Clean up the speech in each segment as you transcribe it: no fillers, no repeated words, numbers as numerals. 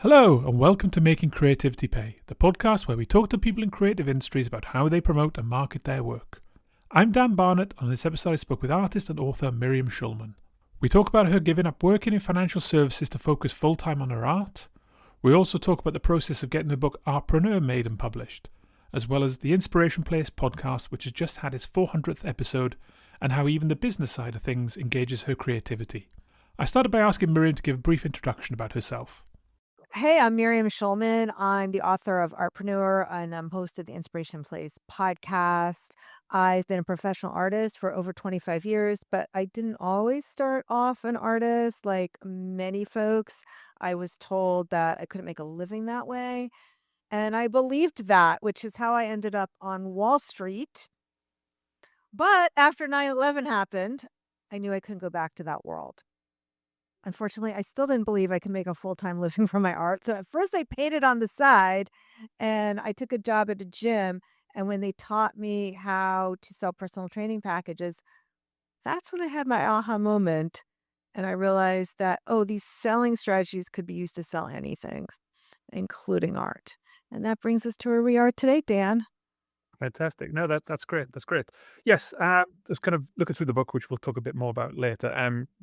Hello, and welcome to Making Creativity Pay, the podcast where we talk to people in creative industries about how they promote and market their work. I'm Dan Barnett, and on this episode I spoke with artist and author Miriam Schulman. We talk about her giving up working in financial services to focus full-time on her art. We also talk about the process of getting the book Artpreneur made and published, as well as the Inspiration Place podcast, which has just had its 400th episode, and how even the business side of things engages her creativity. I started by asking Miriam to give a brief introduction about herself. Hey, I'm Miriam Schulman. I'm the author of Artpreneur and I'm host of the Inspiration Place podcast. I've been a professional artist for over 25 years, but I didn't always start off an artist like many folks. I was told that I couldn't make a living that way. And I believed that, which is how I ended up on Wall Street. But after 9/11 happened, I knew I couldn't go back to that world. Unfortunately, I still didn't believe I could make a full-time living from my art. So at first I painted on the side and I took a job at a gym. And when they taught me how to sell personal training packages, that's when I had my aha moment. And I realized that, oh, these selling strategies could be used to sell anything, including art. And that brings us to where we are today, Dan. Fantastic. No, that's great. That's great. Yes, just kind of looking through the book, which we'll talk a bit more about later.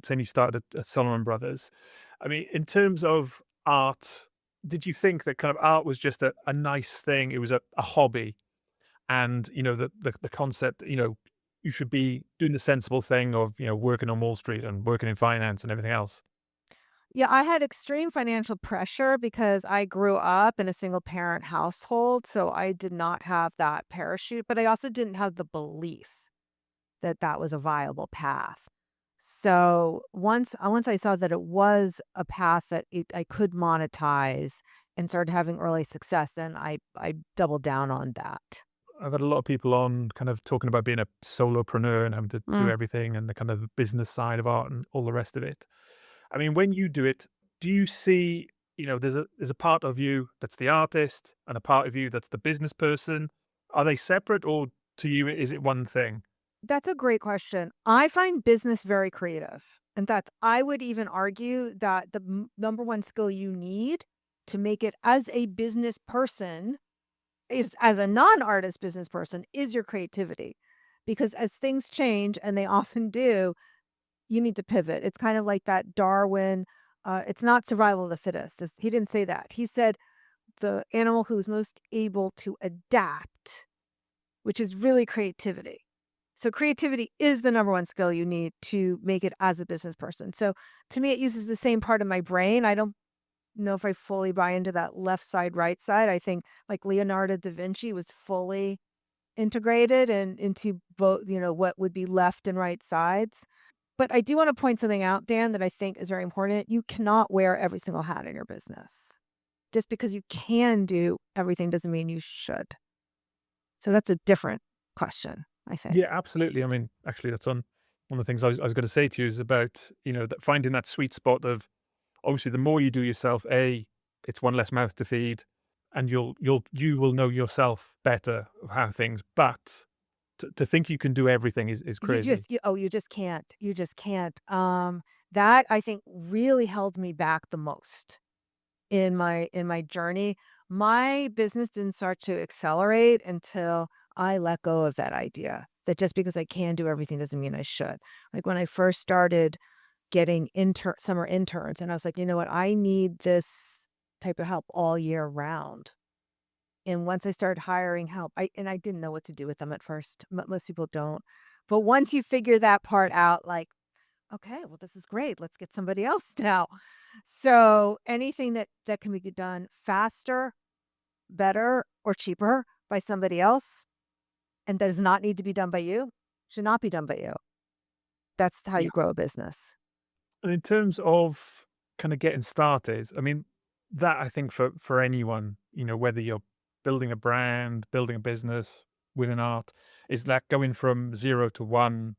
Saying you started at Solomon Brothers. I mean, in terms of art, did you think that kind of art was just a nice thing? It was a hobby, and the concept. You should be doing the sensible thing of working on Wall Street and working in finance and everything else. Yeah, I had extreme financial pressure because I grew up in a single parent household, so I did not have that parachute, but I also didn't have the belief that that was a viable path. So once I saw that it was a path that I could monetize and started having early success, then I doubled down on that. I've had a lot of people on kind of talking about being a solopreneur and having to do Mm. everything and the kind of business side of art and all the rest of it. I mean, when you do it, do you see, there's a part of you that's the artist and a part of you that's the business person? Are they separate, or to you is it one thing? That's a great question. I find business very creative. In fact, I would even argue that the number one skill you need to make it as a business person is as a non-artist business person is your creativity. Because as things change, and they often do, you need to pivot. It's kind of like that Darwin, it's not survival of the fittest. He didn't say that. He said the animal who's most able to adapt, which is really creativity. So creativity is the number one skill you need to make it as a business person. So to me, it uses the same part of my brain. I don't know if I fully buy into that left side, right side. I think like Leonardo da Vinci was fully integrated and into both, what would be left and right sides. But I do want to point something out, Dan, that I think is very important. You cannot wear every single hat in your business. Just because you can do everything doesn't mean you should. So that's a different question, I think. Yeah, absolutely. I mean, actually, that's one of the things I was going to say to you is about, that finding that sweet spot of obviously the more you do yourself, it's one less mouth to feed, and you will know yourself better of how things, but to think you can do everything is crazy. You just can't. You just can't. That I think really held me back the most in my journey. My business didn't start to accelerate until I let go of that idea that just because I can do everything doesn't mean I should. Like when I first started getting summer interns, and I was like, you know what, I need this type of help all year round. And once I started hiring help, I didn't know what to do with them at first. Most people don't. But once you figure that part out, like, okay, well, this is great. Let's get somebody else now. So anything that can be done faster, better, or cheaper by somebody else, and does not need to be done by you, should not be done by you. That's how Yeah. you grow a business. And in terms of kind of getting started, I mean, that I think for anyone, whether you're building a brand, building a business with an art, is that going from 0 to 1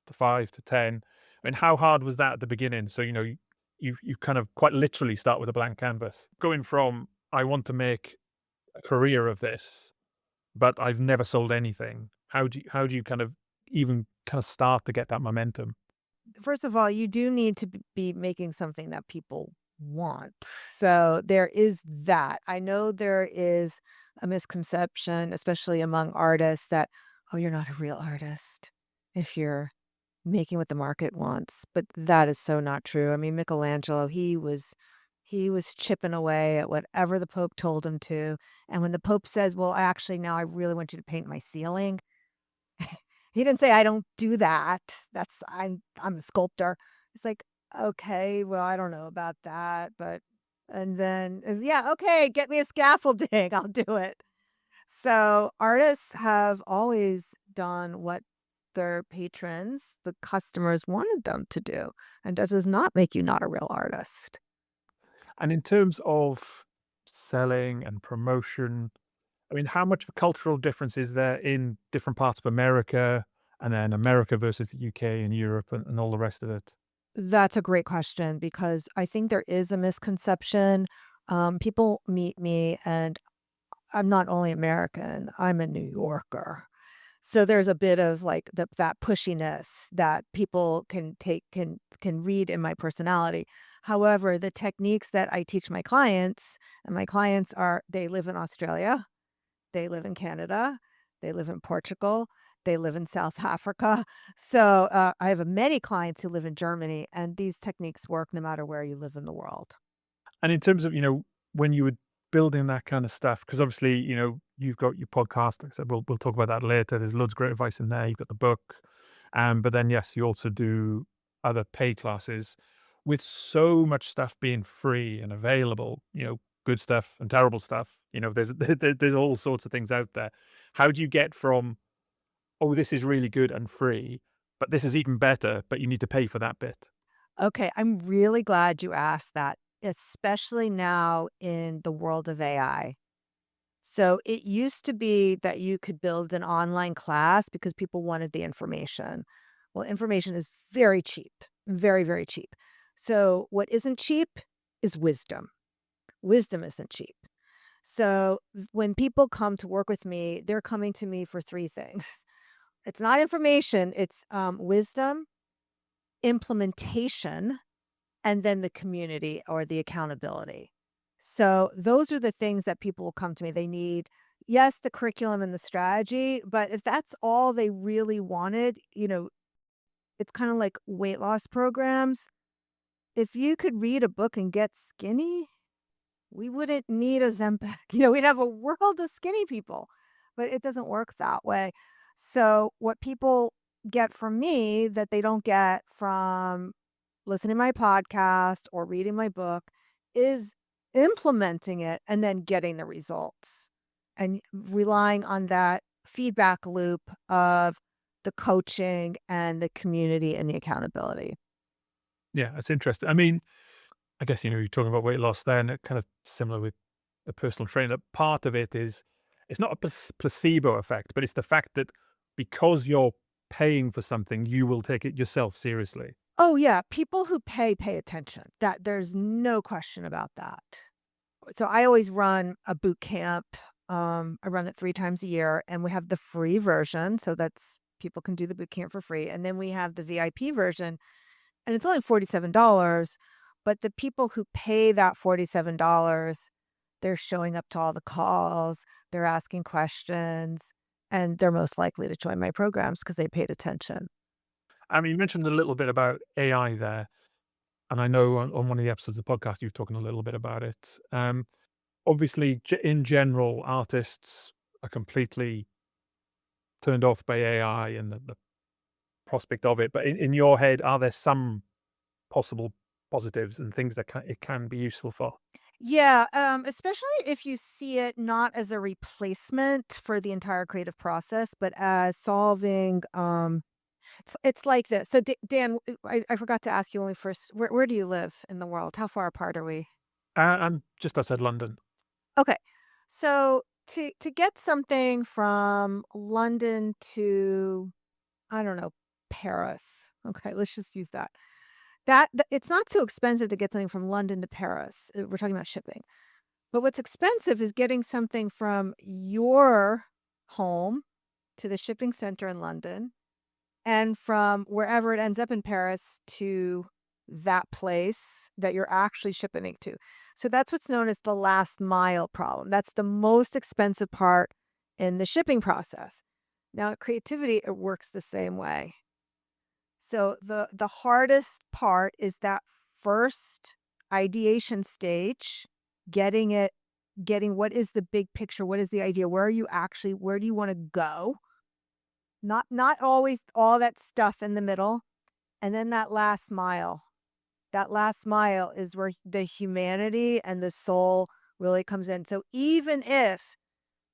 to 5 to 10. I mean, how hard was that at the beginning? So, you kind of quite literally start with a blank canvas. Going from I want to make a career of this, but I've never sold anything. How do you kind of even kind of start to get that momentum? First of all, you do need to be making something that people want. So there is that. I know there is a misconception, especially among artists, that, oh, you're not a real artist if you're making what the market wants. But that is so not true. I mean, Michelangelo, he was chipping away at whatever the Pope told him to. And when the Pope says, well, actually, now I really want you to paint my ceiling, he didn't say, "I don't do that. I'm a sculptor." It's like, "Okay, well, I don't know about that, but" and then, "Yeah, okay, get me a scaffolding, I'll do it." So, artists have always done what their patrons, the customers wanted them to do, and that does not make you not a real artist. And in terms of selling and promotion, I mean, how much of a cultural difference is there in different parts of America and then America versus the UK and Europe and all the rest of it? That's a great question because I think there is a misconception. People meet me and I'm not only American, I'm a New Yorker. So there's a bit of like that pushiness that people can read in my personality. However, the techniques that I teach my clients, and my clients are they live in Australia, they live in Canada, they live in Portugal, they live in South Africa. So I have many clients who live in Germany, and these techniques work no matter where you live in the world. And in terms of, when you were building that kind of stuff, because obviously, you've got your podcast. Like I said, we'll talk about that later. There's loads of great advice in there. You've got the book. But then yes, you also do other paid classes with so much stuff being free and available, good stuff and terrible stuff. There's all sorts of things out there. How do you get from, oh, this is really good and free, but this is even better, but you need to pay for that bit? Okay, I'm really glad you asked that, especially now in the world of AI. So it used to be that you could build an online class because people wanted the information. Well, information is very cheap, very, very cheap. So what isn't cheap is wisdom. Wisdom isn't cheap. So when people come to work with me, they're coming to me for three things. It's not information, it's wisdom, implementation, and then the community or the accountability. So those are the things that people will come to me. They need, yes, the curriculum and the strategy, but if that's all they really wanted, it's kind of like weight loss programs. If you could read a book and get skinny, we wouldn't need a Zempic. We'd have a world of skinny people, but it doesn't work that way. So what people get from me that they don't get from listening to my podcast or reading my book is implementing it and then getting the results and relying on that feedback loop of the coaching and the community and the accountability. Yeah, that's interesting. I mean, I guess, you're talking about weight loss there, and it kind of similar with the personal trainer. Part of it is it's not a placebo effect, but it's the fact that because you're paying for something, you will take it yourself seriously. Oh yeah, people who pay attention. That there's no question about that. So I always run a boot camp. I run it 3 times a year and we have the free version. So that's people can do the boot camp for free. And then we have the VIP version and it's only $47. But the people who pay that $47, they're showing up to all the calls, they're asking questions, and they're most likely to join my programs because they paid attention. I mean, you mentioned a little bit about AI there, and I know on one of the episodes of the podcast, you were talking a little bit about it. Obviously, in general, artists are completely turned off by AI and the prospect of it. But in your head, are there some possible positives and things that it can be useful for? Yeah, especially if you see it not as a replacement for the entire creative process, but as solving, it's like this. So Dan, I forgot to ask you when we first, where do you live in the world? How far apart are we? I'm just outside London. Okay. So to get something from London to, I don't know, Paris. Okay, let's just use that. It's not so expensive to get something from London to Paris. We're talking about shipping. But what's expensive is getting something from your home to the shipping center in London and from wherever it ends up in Paris to that place that you're actually shipping it to. So that's what's known as the last mile problem. That's the most expensive part in the shipping process. Now, creativity, it works the same way. So the hardest part is that first ideation stage, getting it getting what is the big picture, what is the idea, where do you want to go? Not always all that stuff in the middle, and then that last mile. That last mile is where the humanity and the soul really comes in. So even if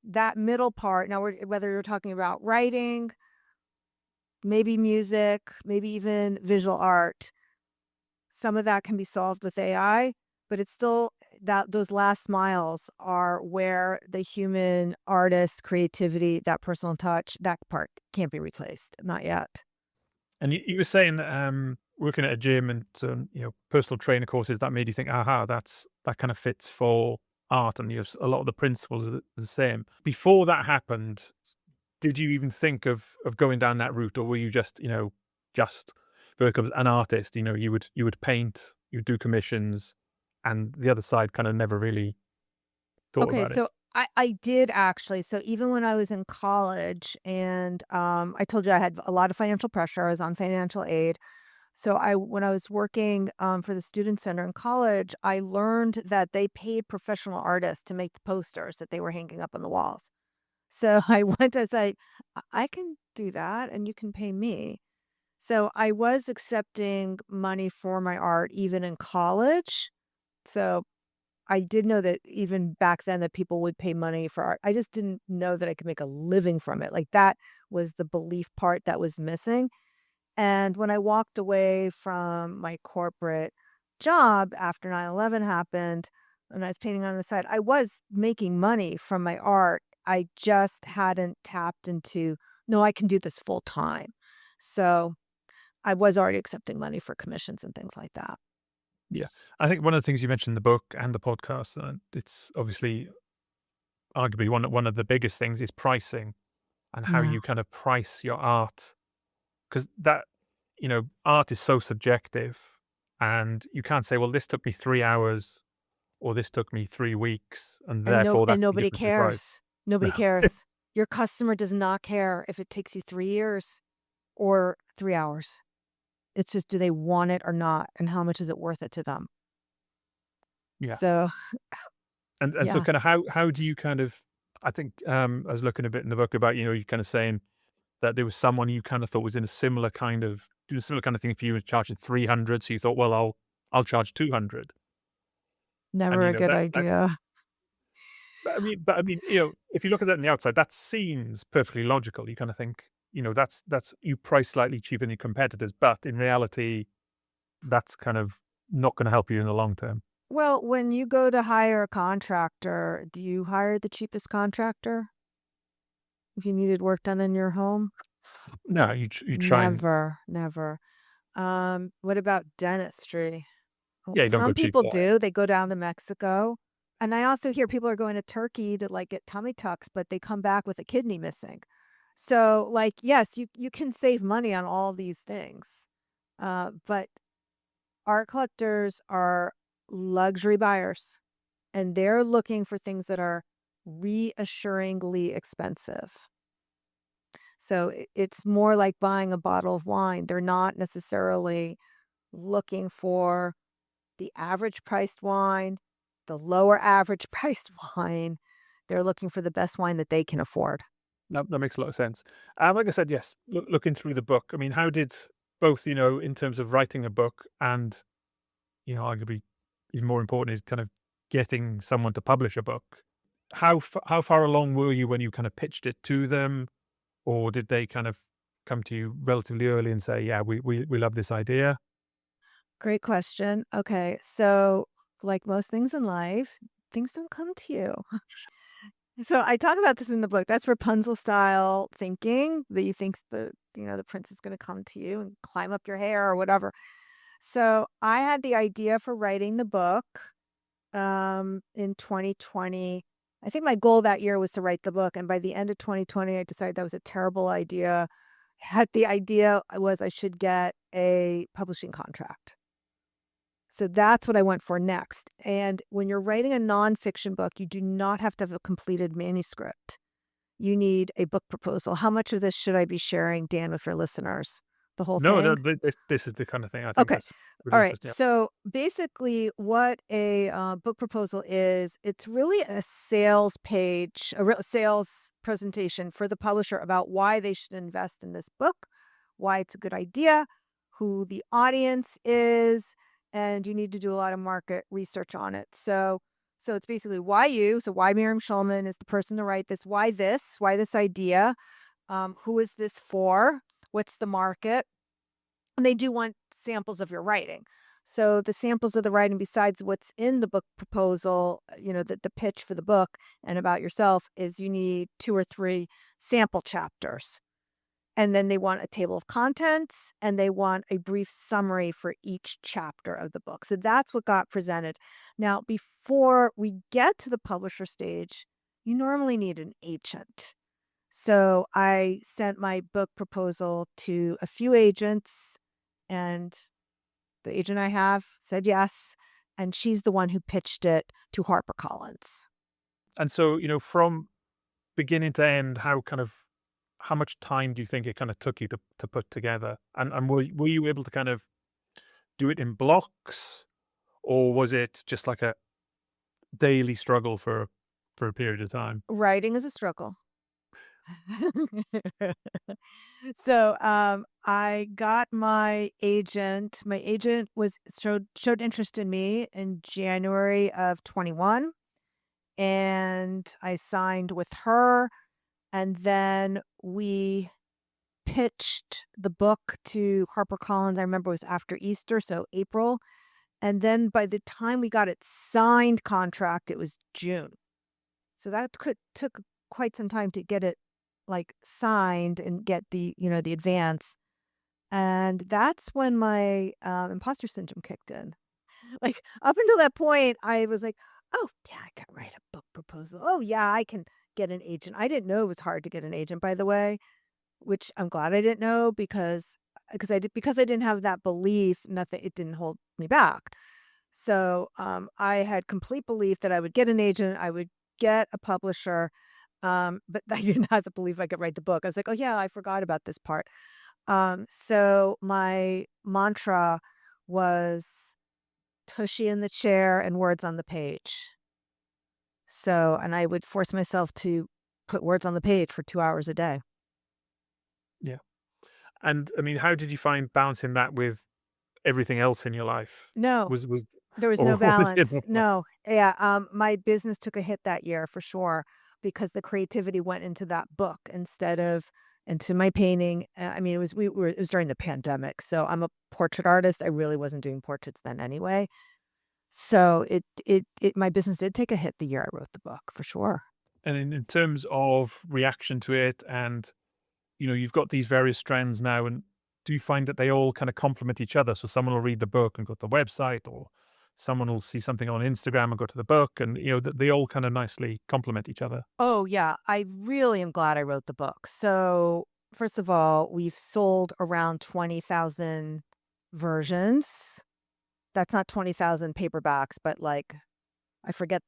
that middle part, now whether you're talking about writing, maybe music, maybe even visual art, some of that can be solved with AI, but it's still that those last miles are where the human artist creativity, that personal touch, that part can't be replaced. Not yet. And you were saying that working at a gym and personal trainer courses that made you think, aha, that kind of fits for art, and a lot of the principles are the same. Before that happened, did you even think of going down that route, or were you just work as an artist? You would paint, you would do commissions, and the other side kind of never really thought Okay, about it. so I did actually. So even when I was in college and I told you I had a lot of financial pressure, I was on financial aid. So I when I was working for the student center in college, I learned that they paid professional artists to make the posters that they were hanging up on the walls. So I went to say, I can do that and you can pay me." So I was accepting money for my art even in college. So I did know that even back then that people would pay money for art. I just didn't know that I could make a living from it. Like, that was the belief part that was missing. And when I walked away from my corporate job after 9/11 happened, and I was painting on the side, I was making money from my art. I just hadn't tapped into, "No, I can do this full time." So, I was already accepting money for commissions and things like that. Yeah, I think one of the things you mentioned in the book and the podcast, it's obviously arguably one of the biggest things is pricing, and how Yeah. you kind of price your art, because art is so subjective, and you can't say, well, this took me 3 hours or this took me 3 weeks, and therefore And that's the nobody difference in price. cares. Nobody cares. Your customer does not care if it takes you 3 years or 3 hours. It's just, do they want it or not, and how much is it worth it to them? Yeah. So, And so yeah. kind of how do you kind of, I think I was looking a bit in the book about, you kind of saying that there was someone you kind of thought was in a similar kind of doing a similar kind of thing for you, and charging 300, so you thought, well, I'll charge 200. And Never a good that idea. but I mean, if you look at that on the outside, that seems perfectly logical. You kind of think, that's you price slightly cheaper than your competitors, but in reality, that's kind of not going to help you in the long term. Well, when you go to hire a contractor, do you hire the cheapest contractor if you needed work done in your home? No, you try and, Never, never. What about dentistry? Well, yeah, you don't go some cheap people there. do. They go down to Mexico. And I also hear people are going to Turkey to like get tummy tucks, but they come back with a kidney missing. So, like, yes, you can save money on all these things. But art collectors are luxury buyers, and they're looking for things that are reassuringly expensive. So it's more like buying a bottle of wine. They're not necessarily looking for the average priced wine, the lower average priced wine. They're looking for the best wine that they can afford. No, that makes a lot of sense. Like I said, yes, looking through the book, I mean, how did both, in terms of writing a book and, arguably even more important is kind of getting someone to publish a book. How far along were you when you kind of pitched it to them, or did they kind of come to you relatively early and say, yeah, we love this idea? Great question. Okay. So, like most things in life, things don't come to you. So I talk about this in the book. That's Rapunzel style thinking, that you think the prince is going to come to you and climb up your hair or whatever. So I had the idea for writing the book in 2020. I think my goal that year was to write the book, and by the end of 2020 I decided that was a terrible idea. Had the idea was I should get a publishing contract. So that's what I went for next. And when you're writing a nonfiction book, you do not have to have a completed manuscript. You need a book proposal. How much of this should I be sharing, Dan, with your listeners? The whole No, no, thing? this is the kind of thing I think Okay. that's really All right. interesting. So basically, what a book proposal is, it's really a sales page, a real sales presentation for the publisher about why they should invest in this book, why it's a good idea, who the audience is, and you need to do a lot of market research on it. So it's basically why you. So why Miriam Schulman is the person to write this? Why this idea? Who is this for? What's the market? And they do want samples of your writing. So the samples of the writing, besides what's in the book proposal, the pitch for the book and about yourself, is you need 2 or 3 sample chapters. And then they want a table of contents and they want a brief summary for each chapter of the book. So that's what got presented. Now, before we get to the publisher stage, you normally need an agent. So I sent my book proposal to a few agents, and the agent I have said yes, and she's the one who pitched it to HarperCollins. And so, from beginning to end, how much time do you think it kind of took you to put together? And were you able to kind of do it in blocks, or was it just like a daily struggle for a period of time? Writing is a struggle. So, I got my agent. My agent was showed interest in me in January of 21, and I signed with her, and then we pitched the book to HarperCollins. I remember it was after Easter, so April, and then by the time we got it signed contract, it was June. So that could took quite some time to get it, like, signed and get the advance, and that's when my, imposter syndrome kicked in. Like, up until that point, I was like, "Oh, yeah, I can write a book proposal. Oh, yeah, I can get an agent." I didn't know it was hard to get an agent, by the way, which I'm glad I didn't know because I didn't have that belief, nothing it didn't hold me back. So, I had complete belief that I would get an agent, I would get a publisher, but I didn't have the belief I could write the book. I was like, "Oh, yeah, I forgot about this part." So my mantra was tushy in the chair and words on the page. So, and I would force myself to put words on the page for 2 hours a day. Yeah. And I mean, how did you find balancing that with everything else in your life? No, Was there was no or was it balance. more No. Yeah, my business took a hit that year for sure because the creativity went into that book instead of into my painting. I mean, it was during the pandemic. So I'm a portrait artist. I really wasn't doing portraits then anyway. So it my business did take a hit the year I wrote the book for sure. and in terms of reaction to it, and you've got these various strands now, and do you find that they all kind of complement each other? So someone will read the book and go to the website, or someone will see something on Instagram and go to the book, and they all kind of nicely complement each other. Oh, yeah. I really am glad I wrote the book. So, first of all, we've sold around 20,000 versions. That's not 20,000 paperbacks, but like I forget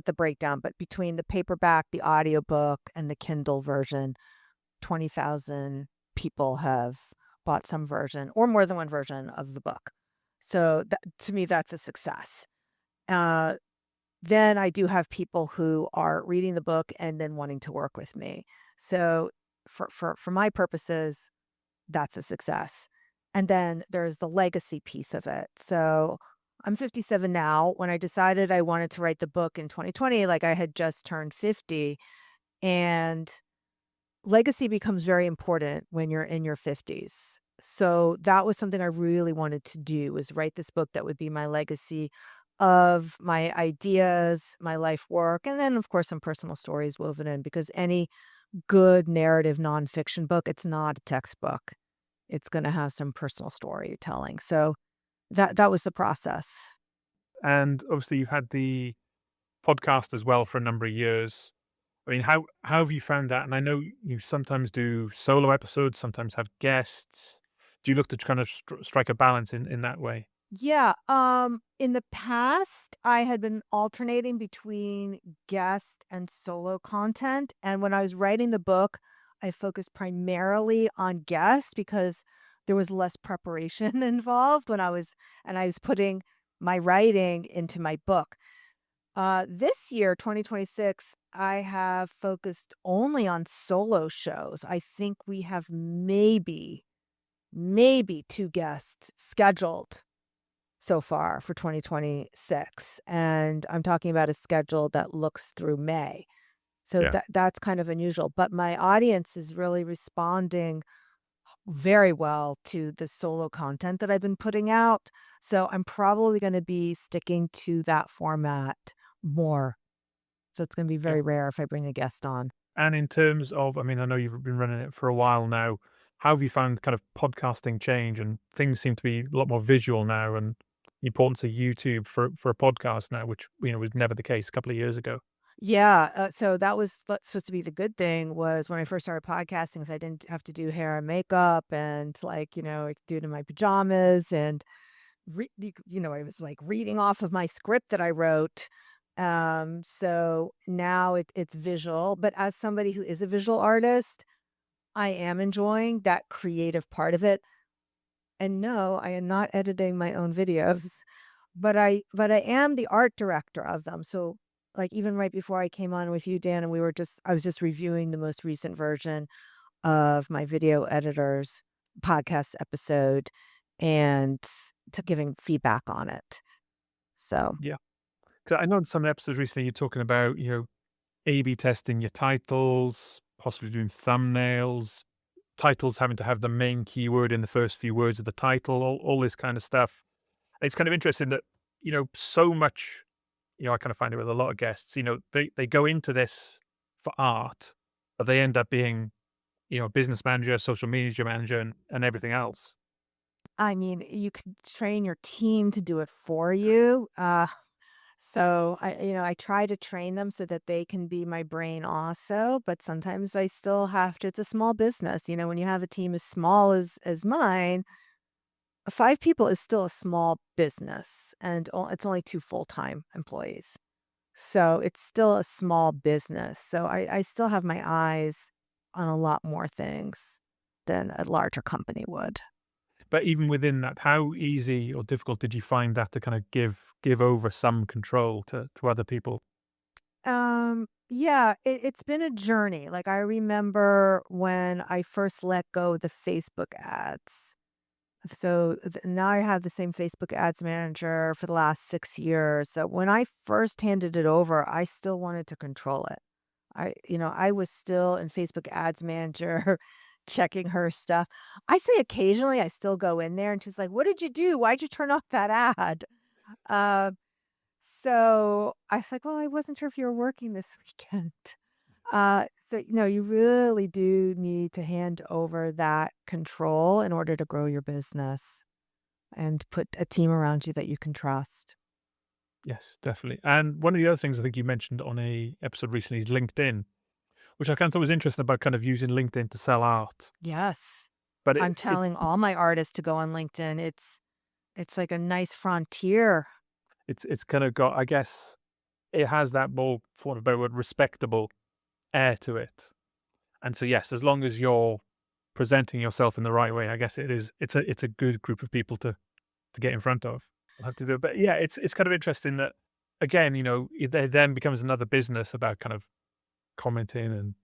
the breakdown, but between the paperback, the audiobook, and the Kindle version, 20,000 people have bought some version or more than one version of the book. So that, to me, that's a success. Uh, then I do have people who are reading the book and then wanting to work with me. So for my purposes, that's a success. And then there's the legacy piece of it. So I'm 57 now. When I decided I wanted to write the book in 2020, like I had just turned 50, and legacy becomes very important when you're in your 50s. So that was something I really wanted to do, was write this book that would be my legacy of my ideas, my life work, and then of course some personal stories woven in, because any good narrative nonfiction book, it's not a textbook. It's going to have some personal storytelling. So that was the process. And obviously, you've had the podcast as well for a number of years. I mean, how have you found that? And I know you sometimes do solo episodes, sometimes have guests. Do you look to kind of strike a balance in that way? Yeah, in the past, I had been alternating between guest and solo content, and when I was writing the book, I focused primarily on guests because there was less preparation involved when I was putting my writing into my book. This year, 2026, I have focused only on solo shows. I think we have maybe 2 guests scheduled so far for 2026, and I'm talking about a schedule that looks through May. So Yeah. that's kind of unusual, but my audience is really responding very well to the solo content that I've been putting out. So I'm probably gonna be sticking to that format more. So it's gonna be Yeah. very rare if I bring a guest on. And in terms of, I mean, I know you've been running it for a while now. How have you found kind of podcasting change, and things seem to be a lot more visual now, and the importance of YouTube for a podcast now, which was never the case a couple of years ago. Yeah, so that was supposed to be the good thing was when I first started podcasting is I didn't have to do hair and makeup and I could do it in my pajamas and I was like reading off of my script that I wrote. So now it's visual, but as somebody who is a visual artist, I am enjoying that creative part of it. And no, I am not editing my own videos, but I am the art director of them. So, like, even right before I came on with you, Dan, and I was just reviewing the most recent version of my video editor's podcast episode and to giving feedback on it. So, Yeah. 'Cause I know in some episodes recently you're talking about, A/B testing your titles, possibly doing thumbnails, titles having to have the main keyword in the first few words of the title, all this kind of stuff. It's kind of interesting that, so much, I kind of find it with a lot of guests, they go into this for art, but they end up being, a business manager, social media manager, and everything else. I mean, you could train your team to do it for you. So I try to train them so that they can be my brain also, but sometimes I still have to. It's a small business, when you have a team as small as mine, 5 people is still a small business and it's only 2 full-time employees. So it's still a small business. So I still have my eyes on a lot more things than a larger company would. But even within that, how easy or difficult did you find that to kind of give over some control to other people? Yeah, it's been a journey. Like I remember when I first let go of the Facebook ads. So now I have the same Facebook ads manager for the last 6 years. So when I first handed it over, I still wanted to control it. I was still in Facebook ads manager checking her stuff. I say occasionally I still go in there and she's like, "What did you do? Why'd you turn off that ad?" Uh, so I was like, "Well, I wasn't sure if you were working this weekend." So you really do need to hand over that control in order to grow your business and put a team around you that you can trust. Yes, definitely. And one of the other things I think you mentioned on a episode recently is LinkedIn, which I kind of thought was interesting about kind of using LinkedIn to sell art. Yes. But I'm telling all my artists to go on LinkedIn. It's like a nice frontier. it's kind of got, I guess, it has that more, for want of a better word, respectable air to it. And so yes, as long as you're presenting yourself in the right way, I guess it's a good group of people to get in front of. I'll have to do it. But yeah, it's kind of interesting that again, it then becomes another business about kind of commenting and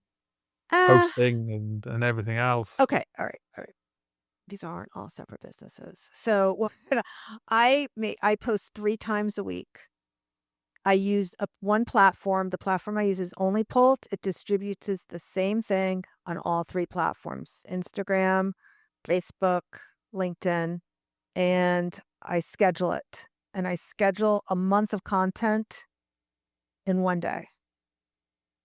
Uh, posting and everything else. okay. All right. All right. These aren't all separate businesses. So what I post 3 times a week. I use one platform. The platform I use is only Pult. It distributes is the same thing on all 3 platforms: Instagram, Facebook, LinkedIn, and I schedule it. And I schedule a month of content in 1 day.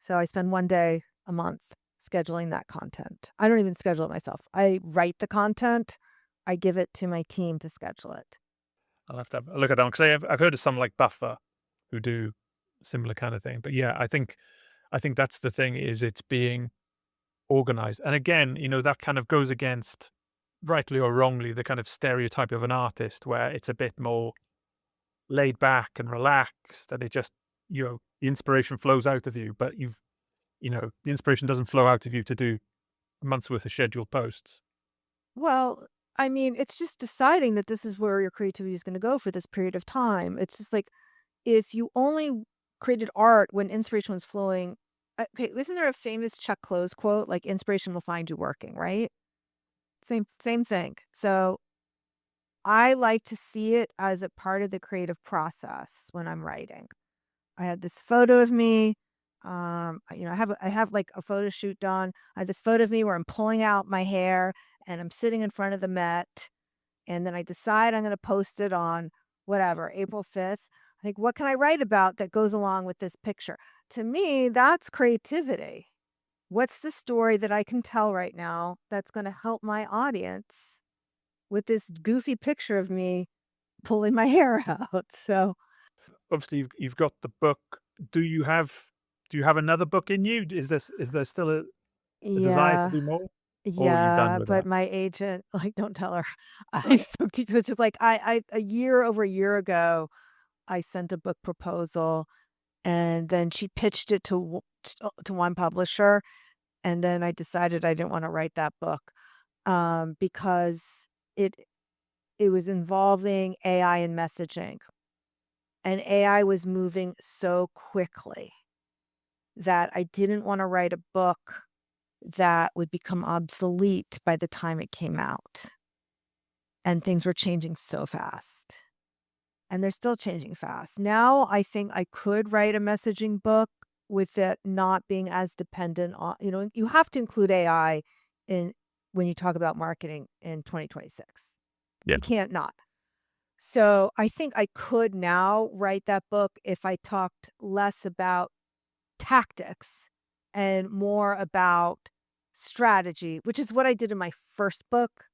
So I spend 1 day a month scheduling that content. I don't even schedule it myself. I write the content. I give it to my team to schedule it. I'll have to have a look at that one because I've heard of some like Buffer who do similar kind of thing. But yeah, I think that's the thing is it's being organized. And again, that kind of goes against rightly or wrongly, the kind of stereotype of an artist where it's a bit more laid back and relaxed, and it just, the inspiration flows out of you, but the inspiration doesn't flow out of you to do a month's worth of scheduled posts. Well, I mean, it's just deciding that this is where your creativity is gonna go for this period of time. It's just like, if you only created art when inspiration was flowing, okay, isn't there a famous Chuck Close quote, like, "Inspiration will find you working," right? Same thing. So, I like to see it as a part of the creative process when I'm writing. I had this photo of me, I have, like, a photo shoot done. I have this photo of me where I'm pulling out my hair, and I'm sitting in front of the Met, and then I decide I'm gonna post it on whatever, April 5th. I think, "What can I write about that goes along with this picture?" To me, that's creativity. What's the story that I can tell right now that's gonna help my audience with this goofy picture of me pulling my hair out? So, Obviously, you've got the book. Do you have do you have another book in you? Is there still a desire to yeah. do more, or are you done Yeah, with but that? my agent, like, don't tell her. I spoke to, which is like, over a year ago, I sent a book proposal, and then she pitched it to one publisher, and then I decided I didn't wanna write that book, because it it was involving AI and messaging, and AI was moving so quickly that I didn't wanna write a book that would become obsolete by the time it came out. And things were changing so fast, and they're still changing fast. Now, I think I could write a messaging book with it not being as dependent on, you have to include AI in when you talk about marketing in 2026. Yeah. You can't not. So, I think I could now write that book if I talked less about tactics and more about strategy, which is what I did in my first book.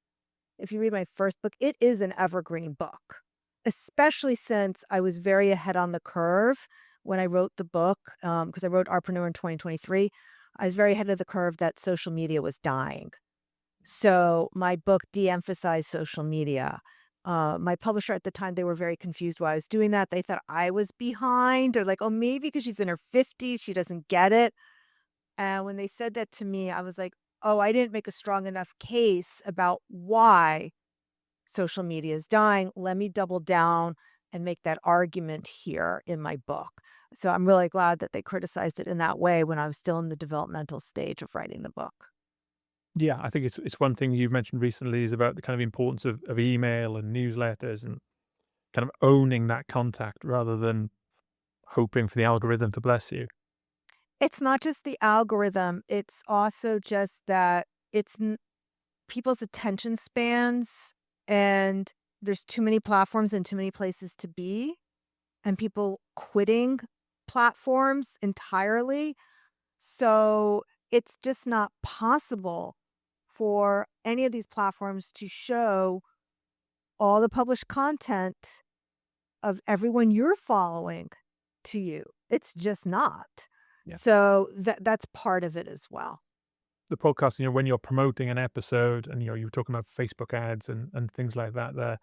If you read my first book, it is an evergreen book, especially since I was very ahead on the curve when I wrote the book, because I wrote Artpreneur in 2023. I was very ahead of the curve that social media was dying. So my book de-emphasized social media. My publisher at the time, they were very confused why I was doing that. They thought I was behind, or like, oh, maybe because she's in her 50s, she doesn't get it. And when they said that to me, I was like, oh, I didn't make a strong enough case about why social media is dying. Let me double down and make that argument here in my book. So I'm really glad that they criticized it in that way when I was still in the developmental stage of writing the book. Yeah, I think it's one thing you've mentioned recently is about the kind of importance of email and newsletters and kind of owning that contact rather than hoping for the algorithm to bless you. It's not just the algorithm, it's also just that people's attention spans, and there's too many platforms and too many places to be, and people quitting platforms entirely. So it's just not possible for any of these platforms to show all the published content of everyone you're following to you. It's just not. Yeah. So that's part of it as well. The podcast, when you're promoting an episode and you were talking about Facebook ads and things like that there,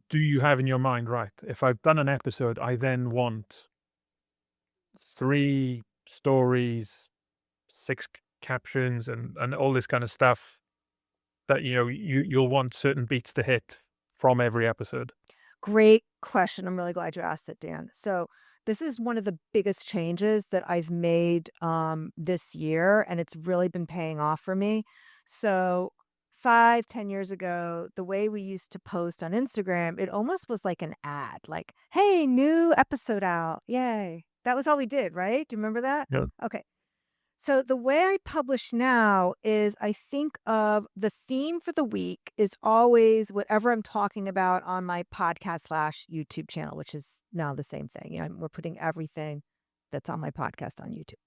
do you have in your mind, right, if I've done an episode, I then want 3 stories, 6 captions and all this kind of stuff that, you'll want certain beats to hit from every episode? Great question. I'm really glad you asked it, Dan. So this is one of the biggest changes that I've made this year, and it's really been paying off for me. So 5, 10 years ago, the way we used to post on Instagram, it almost was like an ad, like, hey, new episode out. Yay. That was all we did, right? Do you remember that? Yeah. Okay. So the way I publish now is I think of the theme for the week is always whatever I'm talking about on my podcast slash YouTube channel, which is now the same thing. We're putting everything that's on my podcast on YouTube.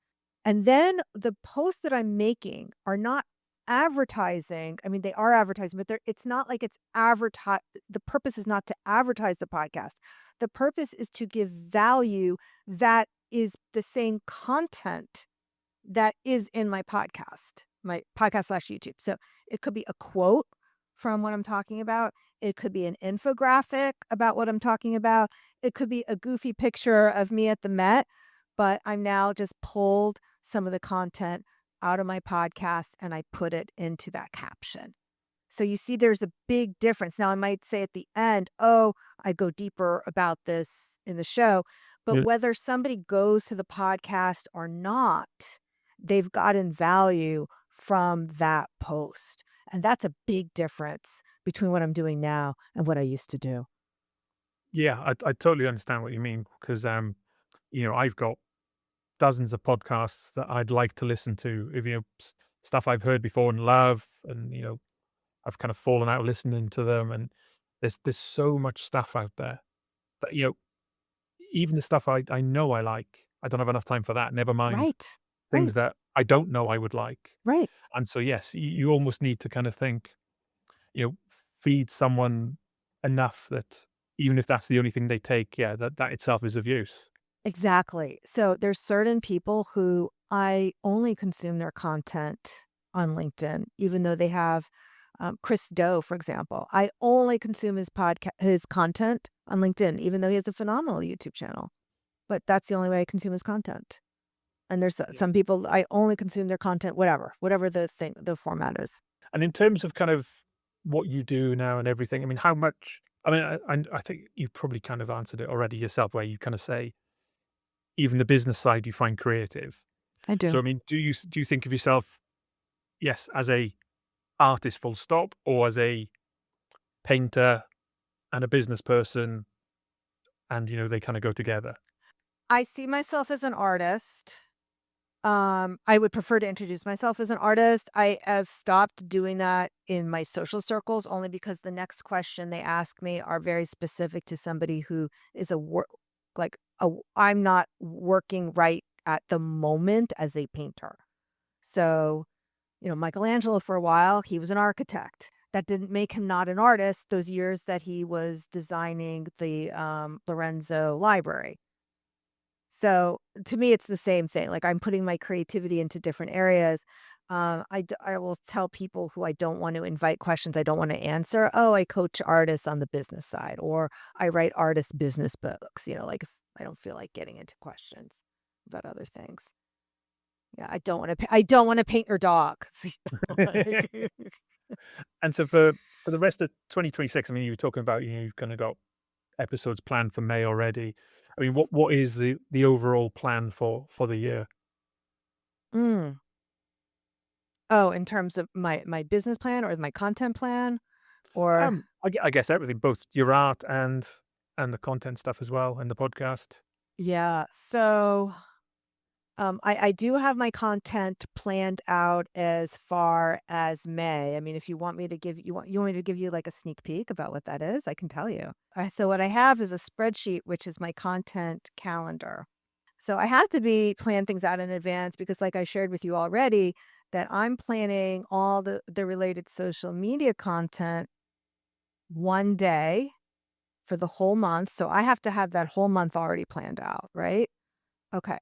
And then the posts that I'm making are not advertising. I mean, they are advertising, but it's not like it's advertise. The purpose is not to advertise the podcast. The purpose is to give value that is the same content that is in my podcast slash YouTube. So it could be a quote from what I'm talking about. It could be an infographic about what I'm talking about. It could be a goofy picture of me at the Met, but I'm now just pulled some of the content out of my podcast and I put it into that caption. So you see, there's a big difference. Now, I might say at the end, oh, I go deeper about this in the show. But Yeah. whether somebody goes to the podcast or not, they've gotten value from that post. And that's a big difference between what I'm doing now and what I used to do. Yeah, I totally understand what you mean because, I've got dozens of podcasts that I'd like to listen to, if, stuff I've heard before and love, and, I've kind of fallen out listening to them, and there's so much stuff out there that, even the stuff I know I like, I don't have enough time for that, never mind Right. things Right. that I don't know I would like. Right. And so, yes, you almost need to kind of think, you know, feed someone enough that even if that's the only thing they take, yeah, that itself is of use. Exactly. So there's certain people who I only consume their content on LinkedIn, even though they have Chris Doe, for example. I only consume his content on LinkedIn, even though he has a phenomenal YouTube channel. But that's the only way I consume his content. And there's Yeah. some people I only consume their content, whatever the format is. And in terms of kind of what you do now and everything, I mean, how much? I mean, I think you probably kind of answered it already yourself, where you kind of say even the business side you find creative. I So, do. I mean, do you think of yourself, yes, as a artist, full stop, or as a painter and a business person, and they kind of go together? I see myself as an artist. I would prefer to introduce myself as an artist. I have stopped doing that in my social circles only because the next question they ask me are very specific to somebody who is a work like I'm not working right at the moment as a painter. So, Michelangelo for a while, he was an architect. That didn't make him not an artist those years that he was designing the Lorenzo library. So, to me, it's the same thing, like, I'm putting my creativity into different areas. I will tell people who I don't want to invite questions I don't wanna answer, "Oh, I coach artists on the business side," or "I write artist business books," like, if I don't feel like getting into questions about other things. Yeah, I don't wanna paint your dog. Like And so for the rest of 2026, I mean, you were talking about, you've kind of got episodes planned for May already. I mean, what is the overall plan for the year? Mm. Oh, in terms of my business plan or my content plan? Or I guess everything, both your art and the content stuff as well, and the podcast. yeah, so I do have my content planned out as far as May. I mean, if you want me to give you want me to give you like a sneak peek about what that is, I can tell you. So what I have is a spreadsheet, which is my content calendar. So I have to be plan things out in advance because, like I shared with you already, that I'm planning all the related social media content one day for the whole month. So I have to have that whole month already planned out, right? Okay.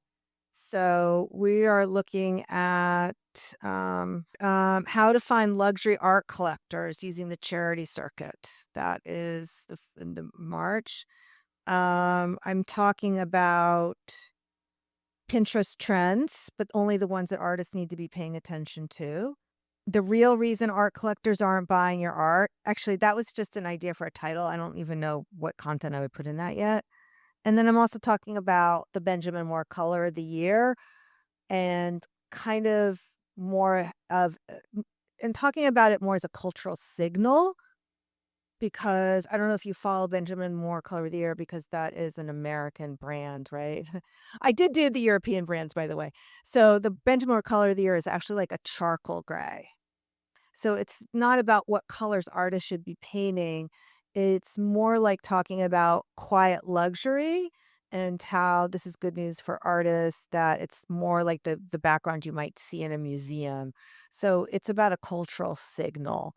So we are looking at how to find luxury art collectors using the charity circuit. That is in the March. I'm talking about Pinterest trends, but only the ones that artists need to be paying attention to. The real reason art collectors aren't buying your art. Actually, that was just an idea for a title. I don't even know what content I would put in that yet. And then I'm also talking about the Benjamin Moore Color of the Year and kind of more of and talking about it more as a cultural signal because I don't know if you follow Benjamin Moore Color of the Year because that is an American brand, right? I did do the European brands, by the way. So the Benjamin Moore Color of the Year is actually like a charcoal gray. So it's not about what colors artists should be painting. It's more like talking about quiet luxury and how this is good news for artists, that it's more like the background you might see in a museum. So it's about a cultural signal.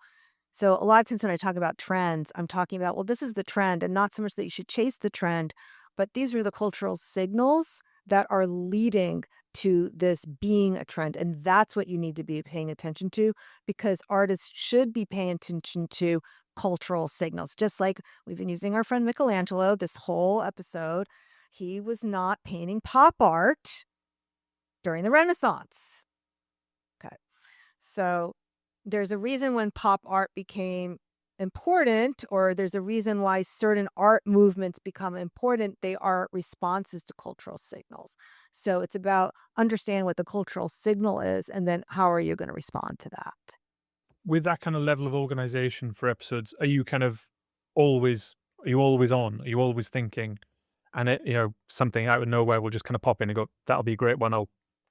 So a lot of times when I talk about trends, I'm talking about, well, this is the trend, and not so much that you should chase the trend, but these are the cultural signals that are leading to this being a trend. And that's what you need to be paying attention to, because artists should be paying attention to cultural signals. Just like we've been using our friend Michelangelo this whole episode. He was not painting pop art during the Renaissance. Okay. So there's a reason when pop art became important, or there's a reason why certain art movements become important. They are responses to cultural signals. So it's about understanding what the cultural signal is, and then how are you going to respond to that? With that kind of level of organization for episodes, are you always on? Are you always thinking? And something out of nowhere will just kind of pop in and go, that'll be a great one. I'll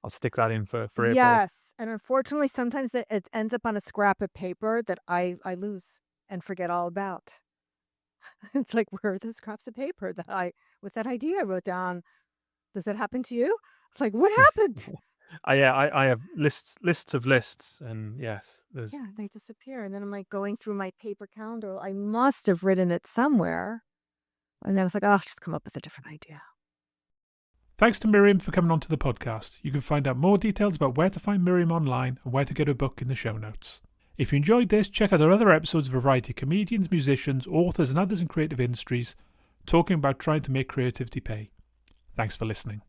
stick that in for April. Yes, and unfortunately, sometimes it ends up on a scrap of paper that I lose and forget all about. It's like, where are the scraps of paper that with that idea I wrote down? Does that happen to you? It's like, what happened? I have lists of lists, and yes, there's Yeah, they disappear. And then I'm like going through my paper calendar. I must have written it somewhere. And then it's like, oh, I'll just come up with a different idea. Thanks to Miriam for coming onto the podcast. You can find out more details about where to find Miriam online and where to get her book in the show notes. If you enjoyed this, check out our other episodes of a variety of comedians, musicians, authors and others in creative industries talking about trying to make creativity pay. Thanks for listening.